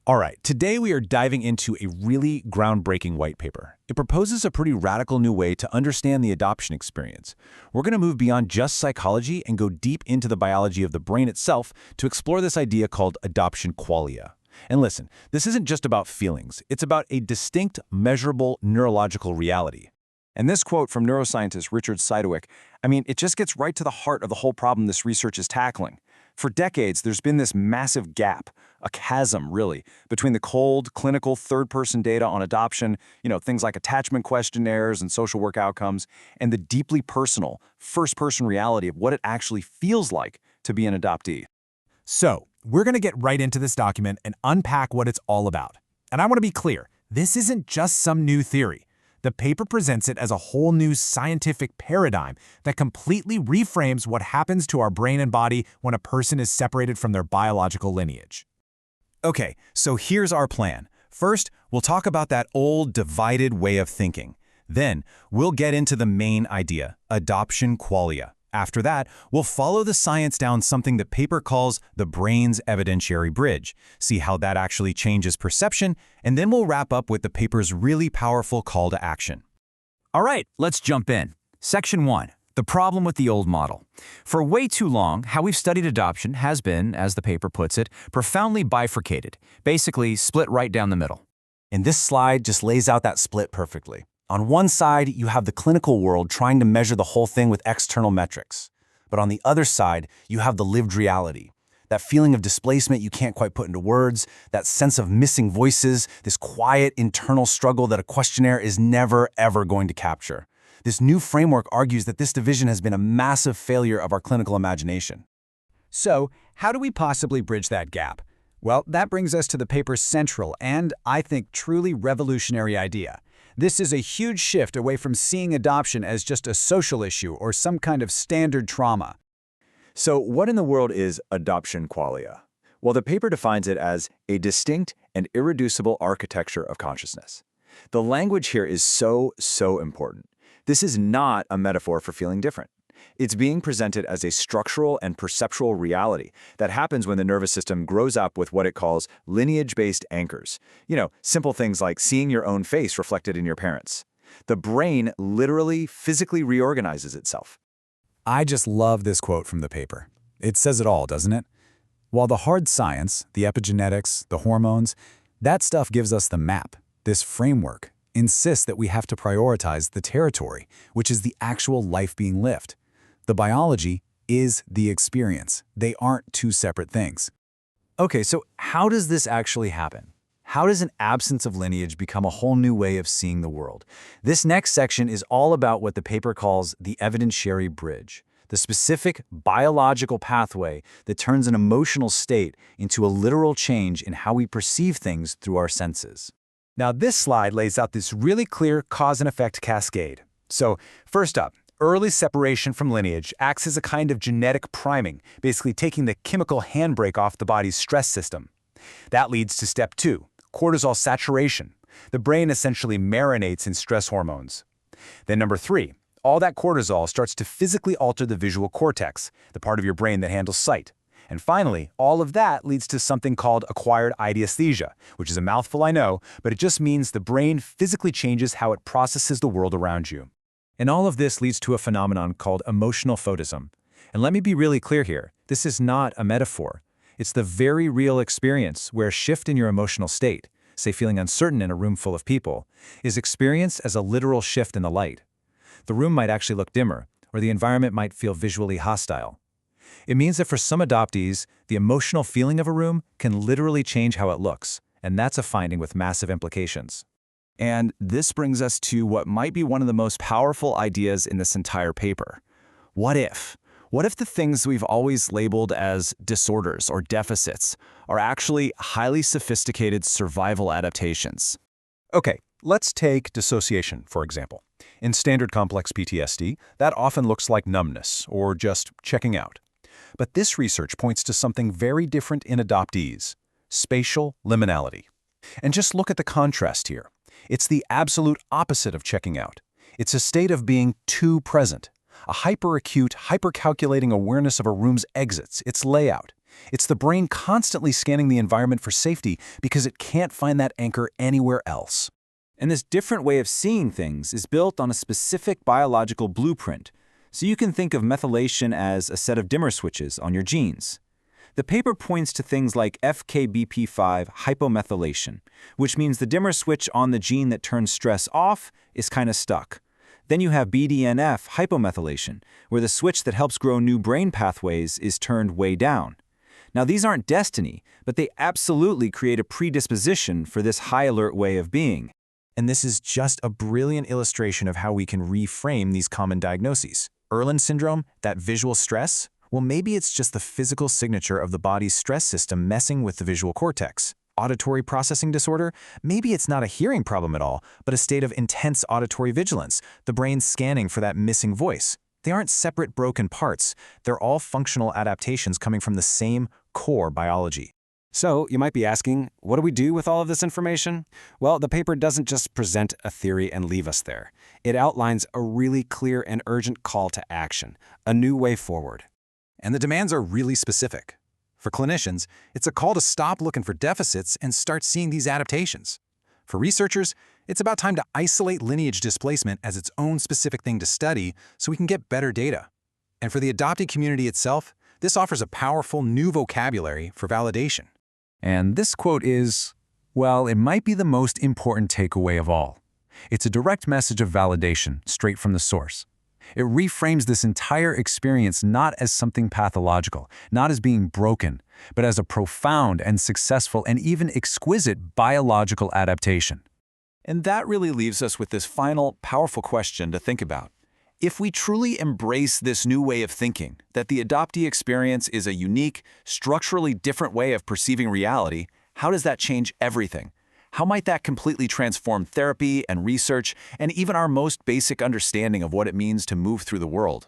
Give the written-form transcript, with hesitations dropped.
All right, today we are diving into a really groundbreaking white paper. It proposes a pretty radical new way to understand the adoption experience. We're going to move beyond just psychology and go deep into the biology of the brain itself to explore this idea called adoption qualia. And listen, this isn't just about feelings. It's about a distinct, measurable neurological reality. And this quote from neuroscientist Richard Sidgwick, it just gets right to the heart of the whole problem this research is tackling. For decades, there's been this massive gap, a chasm, really, between the cold, clinical, third-person data on adoption, things like attachment questionnaires and social work outcomes, and the deeply personal, first-person reality of what it actually feels like to be an adoptee. So, we're going to get right into this document and unpack what it's all about. And I want to be clear, this isn't just some new theory. The paper presents it as a whole new scientific paradigm that completely reframes what happens to our brain and body when a person is separated from their biological lineage. Okay, so here's our plan. First, we'll talk about that old divided way of thinking. Then, we'll get into the main idea, adoption qualia. After that, we'll follow the science down something the paper calls the brain's evidentiary bridge, see how that actually changes perception, and then we'll wrap up with the paper's really powerful call to action. All right, let's jump in. Section 1. The problem with the old model. For way too long, how we've studied adoption has been, as the paper puts it, profoundly bifurcated, basically split right down the middle. And this slide just lays out that split perfectly. On one side, you have the clinical world trying to measure the whole thing with external metrics. But on the other side, you have the lived reality. That feeling of displacement you can't quite put into words, that sense of missing voices, this quiet internal struggle that a questionnaire is never, ever going to capture. This new framework argues that this division has been a massive failure of our clinical imagination. So, how do we possibly bridge that gap? Well, that brings us to the paper's central and, I think, truly revolutionary idea. This is a huge shift away from seeing adoption as just a social issue or some kind of standard trauma. So what in the world is adoption qualia? Well, the paper defines it as a distinct and irreducible architecture of consciousness. The language here is so important. This is not a metaphor for feeling different. It's being presented as a structural and perceptual reality that happens when the nervous system grows up with what it calls lineage-based anchors. Simple things like seeing your own face reflected in your parents. The brain literally, physically reorganizes itself. I just love this quote from the paper. It says it all, doesn't it? While the hard science, the epigenetics, the hormones, that stuff gives us the map, this framework, insists that we have to prioritize the territory, which is the actual life being lived. The biology is the experience. They aren't two separate things. Okay, so how does this actually happen? How does an absence of lineage become a whole new way of seeing the world? This next section is all about what the paper calls the evidentiary bridge, the specific biological pathway that turns an emotional state into a literal change in how we perceive things through our senses. Now, this slide lays out this really clear cause and effect cascade. So, first up, early separation from lineage acts as a kind of genetic priming, basically taking the chemical handbrake off the body's stress system. That leads to step 2, cortisol saturation. The brain essentially marinates in stress hormones. Then number 3, all that cortisol starts to physically alter the visual cortex, the part of your brain that handles sight. And finally, all of that leads to something called acquired idiesthesia, which is a mouthful, I know, but it just means the brain physically changes how it processes the world around you. And all of this leads to a phenomenon called emotional photism. And let me be really clear here, this is not a metaphor. It's the very real experience where a shift in your emotional state, say feeling uncertain in a room full of people, is experienced as a literal shift in the light. The room might actually look dimmer, or the environment might feel visually hostile. It means that for some adoptees, the emotional feeling of a room can literally change how it looks, and that's a finding with massive implications. And this brings us to what might be one of the most powerful ideas in this entire paper. What if? What if the things we've always labeled as disorders or deficits are actually highly sophisticated survival adaptations? Okay, let's take dissociation, for example. In standard complex PTSD, that often looks like numbness or just checking out. But this research points to something very different in adoptees: spatial liminality. And just look at the contrast here. It's the absolute opposite of checking out. It's a state of being too present, a hyperacute, hypercalculating awareness of a room's exits, its layout, It's the brain constantly scanning the environment for safety because it can't find that anchor anywhere else. And this different way of seeing things is built on a specific biological blueprint, so you can think of methylation as a set of dimmer switches on your genes. The paper points to things like FKBP5 hypomethylation, which means the dimmer switch on the gene that turns stress off is kind of stuck. Then you have BDNF hypomethylation, where the switch that helps grow new brain pathways is turned way down. Now, these aren't destiny, but they absolutely create a predisposition for this high-alert way of being. And this is just a brilliant illustration of how we can reframe these common diagnoses. Irlen syndrome, that visual stress, well, maybe it's just the physical signature of the body's stress system messing with the visual cortex. Auditory processing disorder, maybe it's not a hearing problem at all, but a state of intense auditory vigilance, the brain scanning for that missing voice. They aren't separate broken parts. They're all functional adaptations coming from the same core biology. So, you might be asking, what do we do with all of this information? Well, the paper doesn't just present a theory and leave us there. It outlines a really clear and urgent call to action, a new way forward. And the demands are really specific. For clinicians, it's a call to stop looking for deficits and start seeing these adaptations. For researchers, it's about time to isolate lineage displacement as its own specific thing to study so we can get better data. And for the adoptee community itself, this offers a powerful new vocabulary for validation. And this quote is, well, it might be the most important takeaway of all. It's a direct message of validation straight from the source. It reframes this entire experience not as something pathological, not as being broken, but as a profound and successful and even exquisite biological adaptation. And that really leaves us with this final, powerful question to think about. If we truly embrace this new way of thinking, that the adoptee experience is a unique, structurally different way of perceiving reality, how does that change everything? How might that completely transform therapy and research and even our most basic understanding of what it means to move through the world?